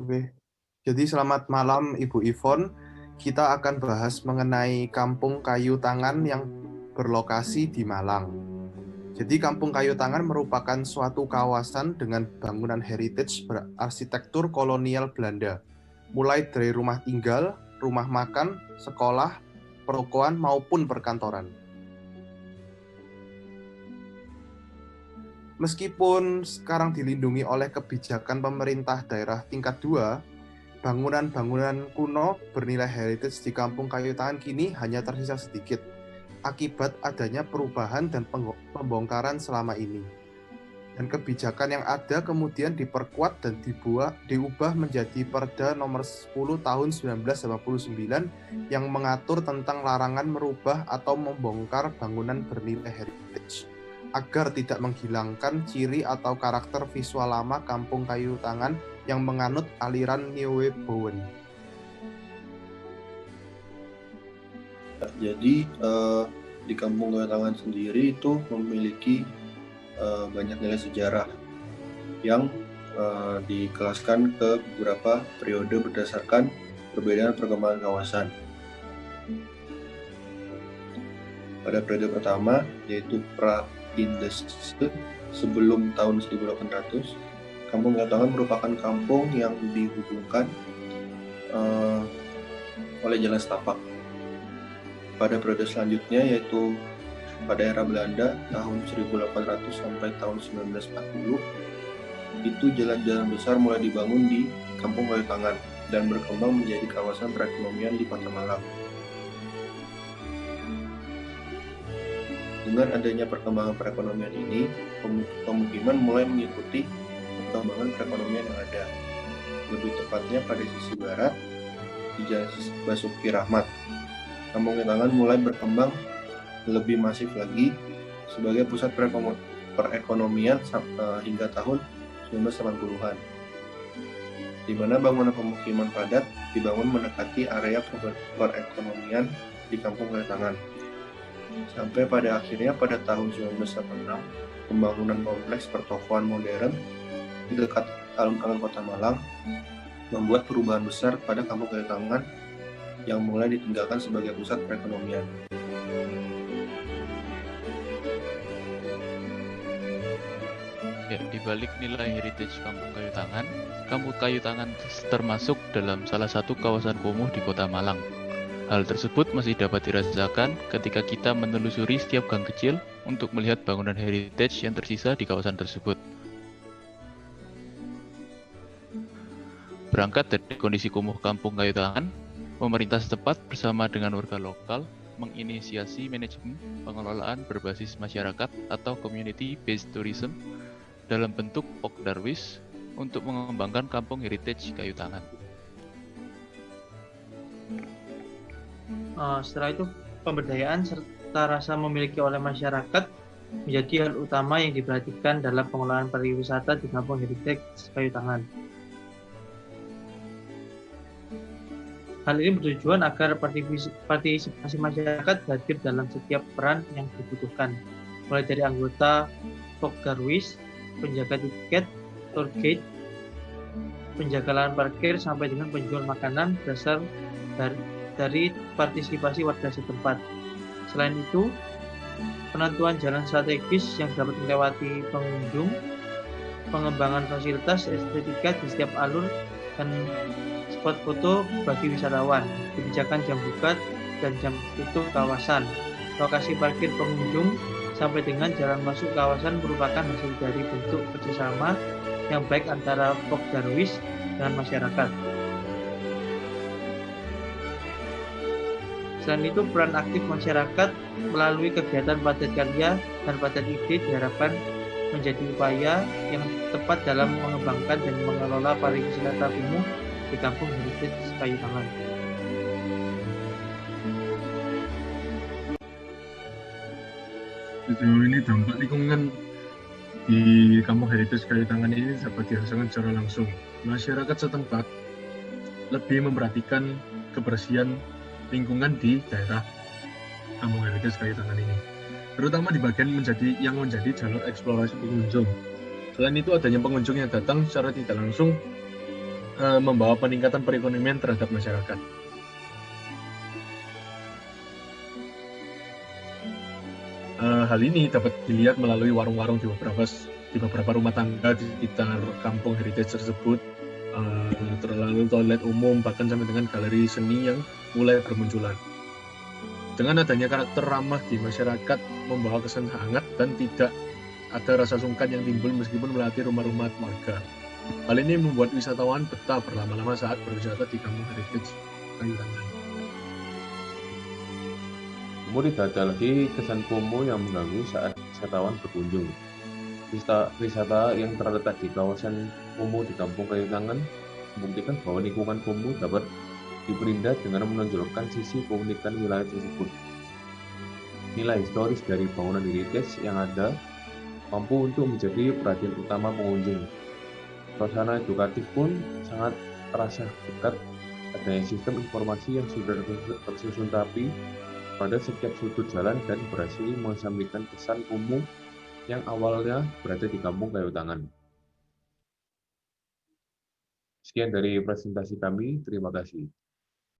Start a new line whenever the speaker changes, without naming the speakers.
Oke. Jadi selamat malam Ibu Ivon. Kita akan bahas mengenai Kampung Kayu Tangan yang berlokasi di Malang. Jadi Kampung Kayu Tangan merupakan suatu kawasan dengan bangunan heritage berarsitektur kolonial Belanda. Mulai dari rumah tinggal, rumah makan, sekolah, perokoan maupun perkantoran. Meskipun sekarang dilindungi oleh kebijakan pemerintah daerah tingkat 2, bangunan-bangunan kuno bernilai heritage di Kampung Kayu Tangan kini hanya tersisa sedikit akibat adanya perubahan dan pembongkaran selama ini. Dan kebijakan yang ada kemudian diperkuat dan diubah menjadi Perda Nomor 10 Tahun 1989 yang mengatur tentang larangan merubah atau membongkar bangunan bernilai heritage agar tidak menghilangkan ciri atau karakter visual lama Kampung Kayu Tangan yang menganut aliran Nieuwe Bouwen.
Jadi di Kampung Kayu Tangan sendiri itu memiliki banyak nilai sejarah yang dikelaskan ke beberapa periode berdasarkan perbedaan perkembangan kawasan. Pada periode pertama yaitu pra-Industri sebelum tahun 1800, Kampung Kayu Tangan merupakan kampung yang dihubungkan oleh jalan setapak. Pada periode selanjutnya yaitu pada era Belanda tahun 1800 sampai tahun 1940, itu jalan-jalan besar mulai dibangun di Kampung Kayu Tangan dan berkembang menjadi kawasan perekonomian di Kota Malang. Dengan adanya perkembangan perekonomian ini, pemukiman mulai mengikuti perkembangan perekonomian yang ada. Lebih tepatnya pada sisi barat, di Jalan Basuki Rahmat. Kampung Kayu Tangan mulai berkembang lebih masif lagi sebagai pusat perekonomian hingga tahun 1980-an, di mana bangunan pemukiman padat dibangun mendekati area perekonomian di Kampung Kayu Tangan. Sampai pada akhirnya pada tahun 1986, pembangunan kompleks pertokoan modern di dekat alun-alun Kota Malang membuat perubahan besar pada Kampung Kayu Tangan yang mulai ditinggalkan sebagai pusat perekonomian.
Ya, di balik nilai heritage Kampung Kayu Tangan, Kampung Kayu Tangan termasuk dalam salah satu kawasan kumuh di Kota Malang. Hal tersebut masih dapat dirasakan ketika kita menelusuri setiap gang kecil untuk melihat bangunan heritage yang tersisa di kawasan tersebut. Berangkat dari kondisi kumuh Kampung Kayu Tangan, pemerintah setempat bersama dengan warga lokal menginisiasi manajemen pengelolaan berbasis masyarakat atau community-based tourism dalam bentuk Pokdarwis untuk mengembangkan kampung heritage Kayu Tangan.
Setelah itu, pemberdayaan serta rasa memiliki oleh masyarakat menjadi hal utama yang diperhatikan dalam pengelolaan pariwisata di Kampung Heritage Kayu Tangan. Hal ini bertujuan agar partisipasi masyarakat hadir dalam setiap peran yang dibutuhkan, mulai dari anggota Pokdarwis, penjaga tiket, tour guide, penjaga lahan parkir, sampai dengan penjual makanan dasar dari partisipasi warga setempat. Selain itu, penentuan jalan strategis yang dapat melewati pengunjung, pengembangan fasilitas estetika di setiap alur, dan spot foto bagi wisatawan, kebijakan jam buka dan jam tutup kawasan, lokasi parkir pengunjung, sampai dengan jalan masuk kawasan merupakan hasil dari bentuk kerjasama yang baik antara Pokdarwis dengan masyarakat. Selain itu, peran aktif masyarakat melalui kegiatan padat karya dan padat ide diharapkan menjadi upaya yang tepat dalam mengembangkan dan mengelola pariwisata kumuh di Kampung Heritage Kayu Tangan.
Sejauh ini dampak lingkungan di Kampung Heritage Kayu Tangan ini dapat dirasakan secara langsung. Masyarakat setempat lebih memperhatikan kebersihan lingkungan di daerah Kampung Heritage Kayu Tangan ini, terutama di bagian yang menjadi jalur eksplorasi pengunjung. Selain itu, adanya pengunjung yang datang secara tidak langsung membawa peningkatan perekonomian terhadap masyarakat. Hal ini dapat dilihat melalui warung-warung di beberapa rumah tangga di sekitar kampung heritage tersebut, terlalu toilet umum, bahkan sampai dengan galeri seni yang mulai bermunculan. Dengan adanya karakter ramah di masyarakat, membawa kesan hangat dan tidak ada rasa sungkan yang timbul meskipun melewati rumah-rumah warga. Hal ini membuat wisatawan betah berlama-lama saat berwisata di kampung heritage Kayu Tangan.
Namun tidak ada lagi kesan kumuh yang mengganggu saat wisatawan berkunjung. Wisata yang terletak di kawasan kumuh di Kampung Kayu Tangan membuktikan bahwa lingkungan kumuh dapat diperindah dengan menonjolkan sisi keunikan wilayah tersebut. Nilai historis dari bangunan heritage yang ada mampu untuk menjadi perhatian utama pengunjung. Suasana edukatif pun sangat terasa dekat, adanya sistem informasi yang sudah tersusun rapi pada setiap sudut jalan dan berhasil mengesampingkan kesan kumuh yang awalnya berada di Kampung Kayu Tangan. Sekian dari presentasi kami, terima kasih.